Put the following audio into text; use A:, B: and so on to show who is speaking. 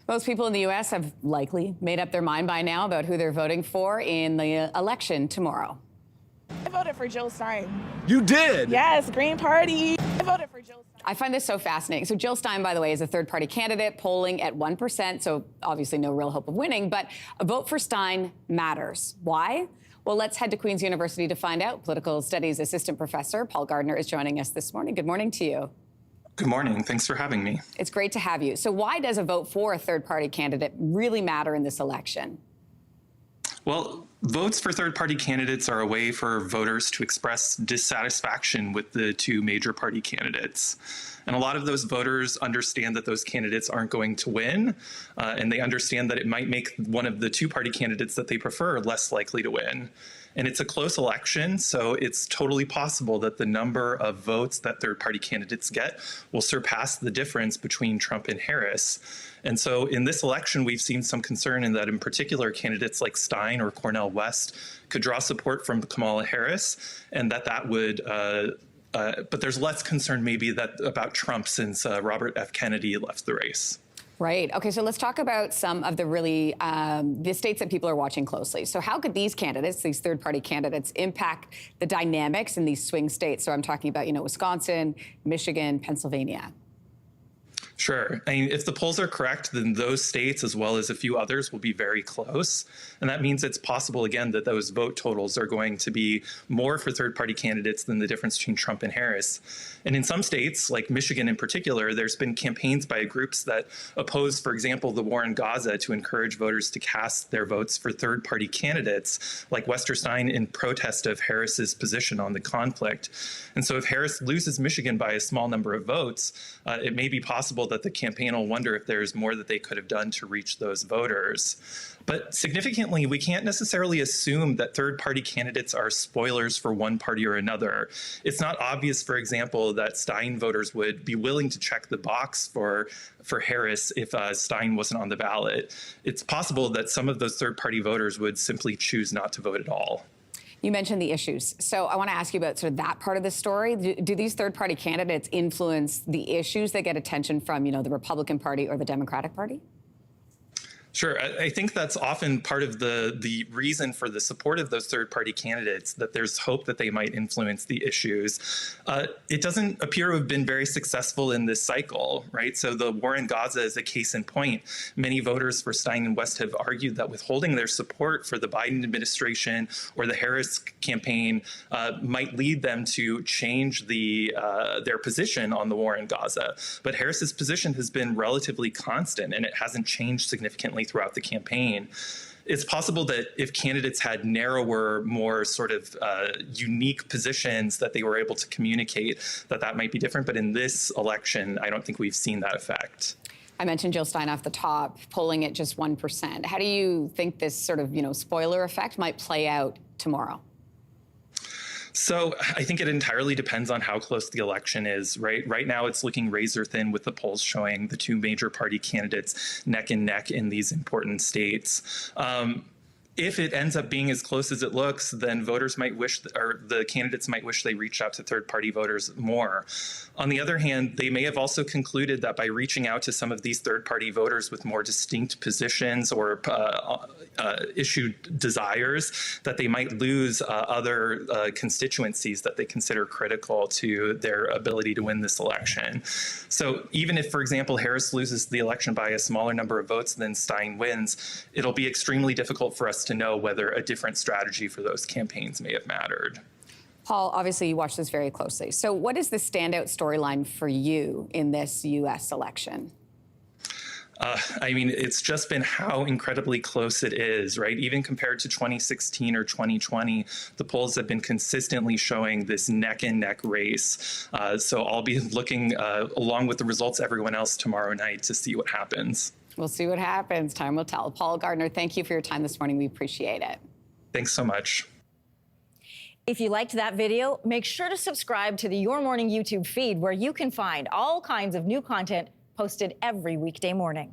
A: Most people in the U.S. have likely made up their mind by now about who they're voting for in the election tomorrow.
B: I voted for Jill Stein.
C: You did?
B: Yes, Green Party. I voted for Jill Stein.
A: I find this so fascinating. So Jill Stein, by the way, is a third-party candidate polling at 1%, so obviously no real hope of winning, but a vote for Stein matters. Why? Well, let's head to Queen's University to find out. Political Studies Assistant Professor Paul Gardner is joining us this morning. Good morning to you.
D: Good morning. Thanks for having me.
A: It's great to have you. So why does a vote for a third-party candidate really matter in this election?
D: Well, votes for third-party candidates are a way for voters to express dissatisfaction with the two major party candidates. And a lot of those voters understand that those candidates aren't going to win, and they understand that it might make one of the two-party candidates that they prefer less likely to win. And it's a close election, so it's totally possible that the number of votes that third-party candidates get will surpass the difference between Trump and Harris. And so in this election, we've seen some concern in that, in particular, candidates like Stein or Cornel West could draw support from Kamala Harris, and that would but there's less concern maybe about Trump since Robert F. Kennedy left the race.
A: Right. Okay, so let's talk about some of the really, the states that people are watching closely. So how could these candidates, these third-party candidates, impact the dynamics in these swing states? So I'm talking about, Wisconsin, Michigan, Pennsylvania.
D: Sure. I mean, if the polls are correct, then those states, as well as a few others, will be very close. And that means it's possible, again, that those vote totals are going to be more for third-party candidates than the difference between Trump and Harris. And in some states, like Michigan in particular, there's been campaigns by groups that oppose, for example, the war in Gaza to encourage voters to cast their votes for third-party candidates, like Wester Stein, in protest of Harris's position on the conflict. And so if Harris loses Michigan by a small number of votes, it may be possible that the campaign will wonder if there's more that they could have done to reach those voters. But significantly, we can't necessarily assume that third-party candidates are spoilers for one party or another. It's not obvious, for example, that Stein voters would be willing to check the box for Harris if Stein wasn't on the ballot. It's possible that some of those third-party voters would simply choose not to vote at all.
A: You mentioned the issues. So I want to ask you about sort of that part of the story. Do these third-party candidates influence the issues that get attention from, the Republican Party or the Democratic Party?
D: Sure. I think that's often part of the reason for the support of those third-party candidates, that there's hope that they might influence the issues. It doesn't appear to have been very successful in this cycle, right? So the war in Gaza is a case in point. Many voters for Stein and West have argued that withholding their support for the Biden administration or the Harris campaign might lead them to change their position on the war in Gaza. But Harris's position has been relatively constant, and it hasn't changed significantly throughout the campaign. It's possible that if candidates had narrower, more sort of unique positions that they were able to communicate, that might be different. But in this election, I don't think we've seen that effect.
A: I mentioned Jill Stein off the top, polling at just 1%. How do you think this sort of, spoiler effect might play out tomorrow?
D: So I think it entirely depends on how close the election is, right? Right now, it's looking razor thin with the polls showing the two major party candidates neck and neck in these important states. If it ends up being as close as it looks, then voters might wish, or the candidates might wish they reached out to third-party voters more. On the other hand, they may have also concluded that by reaching out to some of these third-party voters with more distinct positions or issue desires, that they might lose other constituencies that they consider critical to their ability to win this election. So even if, for example, Harris loses the election by a smaller number of votes than Stein wins, it'll be extremely difficult for us to know whether a different strategy for those campaigns may have mattered.
A: Paul, obviously you watch this very closely. So what is the standout storyline for you in this U.S. election?
D: I mean, it's just been how incredibly close it is, right? Even compared to 2016 or 2020, the polls have been consistently showing this neck-and-neck race. So I'll be looking along with the results everyone else tomorrow night to see what happens.
A: We'll see what happens. Time will tell. Paul Gardner, thank you for your time this morning. We appreciate it.
D: Thanks so much.
E: If you liked that video, make sure to subscribe to the Your Morning YouTube feed, where you can find all kinds of new content posted every weekday morning.